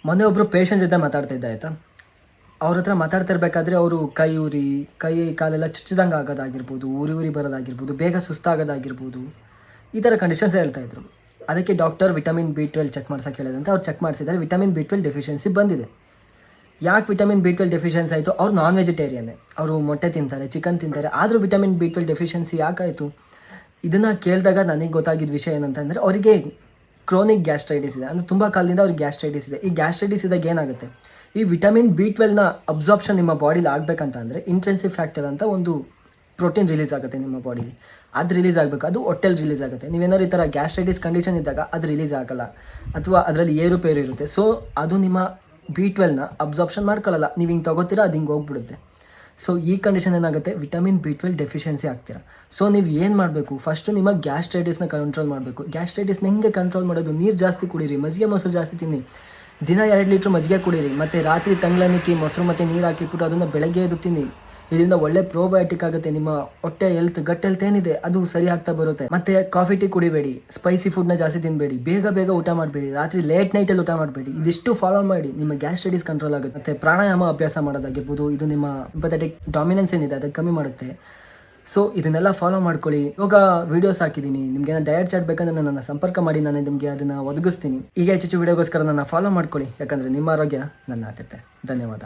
ಮೊನ್ನೆ ಒಬ್ಬರು ಪೇಷಂಟ್ ಜೊತೆ ಮಾತಾಡ್ತಿದ್ದೆ ಆಯಿತಾ. ಅವ್ರ ಹತ್ರ ಮಾತಾಡ್ತಿರ್ಬೇಕಾದ್ರೆ ಅವರು ಕೈ ಕಾಲೆಲ್ಲ ಚುಚ್ಚಿದಂಗೆ ಆಗೋದಾಗಿರ್ಬೋದು, ಉರಿ ಬರೋದಾಗಿರ್ಬೋದು, ಬೇಗ ಸುಸ್ತಾಗೋದಾಗಿರ್ಬೋದು, ಈ ಥರ ಕಂಡೀಷನ್ಸ್ ಹೇಳ್ತಾಯಿದ್ರು. ಅದಕ್ಕೆ ಡಾಕ್ಟರ್ ವಿಟಮಿನ್ B12 ಚೆಕ್ ಮಾಡ್ಸೋಕೆ ಹೇಳಿದಂತೆ ಅವ್ರು ಚೆಕ್ ಮಾಡಿಸಿದ್ದಾರೆ. ವಿಟಮಿನ್ B12 ಡೆಫಿಷಿಯನ್ಸಿ ಬಂದಿದೆ. ಯಾಕೆ ವಿಟಮಿನ್ B12 ಡೆಫಿಷಿಯನ್ಸಿ ಆಯಿತು? ಅವ್ರು ನಾನ್ ವೆಜಿಟೇರಿಯನ್ನೇ, ಅವರು ಮೊಟ್ಟೆ ತಿಂತಾರೆ, ಚಿಕನ್ ತಿಂತಾರೆ, ಆದರೂ ವಿಟಮಿನ್ B12 ಡೆಫಿಷಿಯನ್ಸಿ ಯಾಕಾಯಿತು? ಇದನ್ನು ಕೇಳಿದಾಗ ನನಗೆ ಗೊತ್ತಾಗಿದ್ದ ವಿಷಯ ಏನಂತಂದರೆ ಅವರಿಗೆ ಕ್ರೋನಿಕ್ ಗ್ಯಾಸ್ಟ್ರೈಟಿಸ್ ಇದೆ. ಅಂದರೆ ತುಂಬ ಕಾಲದಿಂದ ಅವ್ರಿಗೆ ಗ್ಯಾಸ್ಟ್ರೈಟಿಸ್ ಇದೆ. ಈ ಗ್ಯಾಸ್ಟ್ರೈಟಿಸ್ ಇದ್ದಾಗ ಏನಾಗುತ್ತೆ, ಈ ವಿಟಮಿನ್ B12ನ ಅಬ್ಸಾರ್ಪ್ಷನ್ ನಿಮ್ಮ ಬಾಡಿಲಿ ಆಗಬೇಕಂತ ಅಂದರೆ ಇಂಟೆನ್ಸಿವ್ ಫ್ಯಾಕ್ಟರ್ ಅಂತ ಒಂದು ಪ್ರೋಟೀನ್ ರಿಲೀಸ್ ಆಗುತ್ತೆ ನಿಮ್ಮ ಬಾಡಿಲಿ. ಅದು ರಿಲೀಸ್ ಆಗಬೇಕು, ಅದು ಹೊಟ್ಟೆಲಿ ರಿಲೀಸ್ ಆಗುತ್ತೆ. ನೀವೇನಾದ್ರು ಈ ಥರ ಗ್ಯಾಸ್ಟ್ರೈಟಿಸ್ ಕಂಡೀಷನ್ ಇದ್ದಾಗ ಅದು ರಿಲೀಸ್ ಆಗಲ್ಲ, ಅಥವಾ ಅದರಲ್ಲಿ ಏರುಪೇರು ಇರುತ್ತೆ. ಸೊ ಅದು ನಿಮ್ಮ B12ನ ಅಬ್ಸಾರ್ಪ್ಷನ್ ಮಾಡ್ಕೊಳ್ಳಲ್ಲ. ನೀವು ಹಿಂಗೆ ತೊಗೋತೀರಾ, ಅದು ಹಿಂಗೆ ಹೋಗ್ಬಿಡುತ್ತೆ. ಸೊ ಈ ಕಂಡೀಷನ್ ಏನಾಗುತ್ತೆ, ವಿಟಮಿನ್ B12 ಡೆಫಿಷಿಯನ್ಸಿ ಆಗ್ತೀರಾ. ಸೊ ನೀವು ಏನು ಮಾಡಬೇಕು, ಫಸ್ಟು ನಿಮ್ಮ ಗ್ಯಾಸ್ಟ್ರೈಟಿಸ್ನ ಕಂಟ್ರೋಲ್ ಮಾಡಬೇಕು. ಗ್ಯಾಸ್ಟ್ರೈಟಿಸ್ನ ಹೆಂಗೆ ಕಂಟ್ರೋಲ್ ಮಾಡೋದು? ನೀರು ಜಾಸ್ತಿ ಕುಡೀರಿ, ಮಜ್ಜಿಗೆ ಮೊಸರು ಜಾಸ್ತಿ ತಿನ್ನಿ, ದಿನ 2 ಲೀಟ್ರ್ ಮಜ್ಜಿಗೆ ಕುಡೀರಿ, ಮತ್ತು ರಾತ್ರಿ ತಂಗ್ಳನಿಕ್ಕಿ ಮೊಸರು ಮತ್ತು ನೀರು ಹಾಕಿಬಿಟ್ಟು ಅದನ್ನು ಬೆಳಗ್ಗೆ ಎದ್ದು ತಿನ್ನಿ. ಇದರಿಂದ ಒಳ್ಳೆ ಪ್ರೋಬಯೋಟಿಕ್ ಆಗುತ್ತೆ. ನಿಮ್ಮ ಹೊಟ್ಟೆ ಗಟ್ ಹೆಲ್ತ್ ಏನಿದೆ ಅದು ಸರಿ ಆಗ್ತಾ ಬರುತ್ತೆ. ಮತ್ತು ಕಾಫಿ ಟೀ ಕುಡಿಬೇಡಿ, ಸ್ಪೈಸಿ ಫುಡ್ನ ಜಾಸ್ತಿ ತಿನ್ನಬೇಡಿ, ಬೇಗ ಊಟ ಮಾಡಬೇಡಿ, ರಾತ್ರಿ ಲೇಟ್ ನೈಟಲ್ಲಿ ಊಟ ಮಾಡಬೇಡಿ. ಇದಿಷ್ಟು ಫಾಲೋ ಮಾಡಿ, ನಿಮ್ಮ ಗ್ಯಾಸ್ಟ್ರೈಟಿಸ್ ಕಂಟ್ರೋಲ್ ಆಗುತ್ತೆ. ಮತ್ತು ಪ್ರಾಣಾಯಾಮ ಅಭ್ಯಾಸ ಮಾಡೋದಾಗಿರ್ಬೋದು, ಇದು ನಿಮ್ಮ ಸಿಂಪಥೆಟಿಕ್ ಡಾಮಿನೆನ್ಸ್ ಏನಿದೆ ಅದಕ್ಕೆ ಕಮ್ಮಿ ಮಾಡುತ್ತೆ. ಸೊ ಇದನ್ನೆಲ್ಲ ಫಾಲೋ ಮಾಡ್ಕೊಳ್ಳಿ. ಇವಾಗ ವೀಡಿಯೋಸ್ ಹಾಕಿದ್ದೀನಿ, ನಿಮಗೆ ಡಯಟ್ ಚಾರ್ಟ್ ಬೇಕಂದ್ರೆ ನನ್ನನ್ನು ಸಂಪರ್ಕ ಮಾಡಿ, ನಾನು ನಿಮಗೆ ಅದನ್ನು ಒದಗಿಸ್ತೀನಿ. ಈಗ ಹೆಚ್ಚು ವೀಡಿಯೋಗೋಸ್ಕರ ನನ್ನ ಫಾಲೋ ಮಾಡ್ಕೊಳ್ಳಿ, ಯಾಕಂದರೆ ನಿಮ್ಮ ಆರೋಗ್ಯ ನನ್ನ ಆದ್ಯತೆ. ಧನ್ಯವಾದ.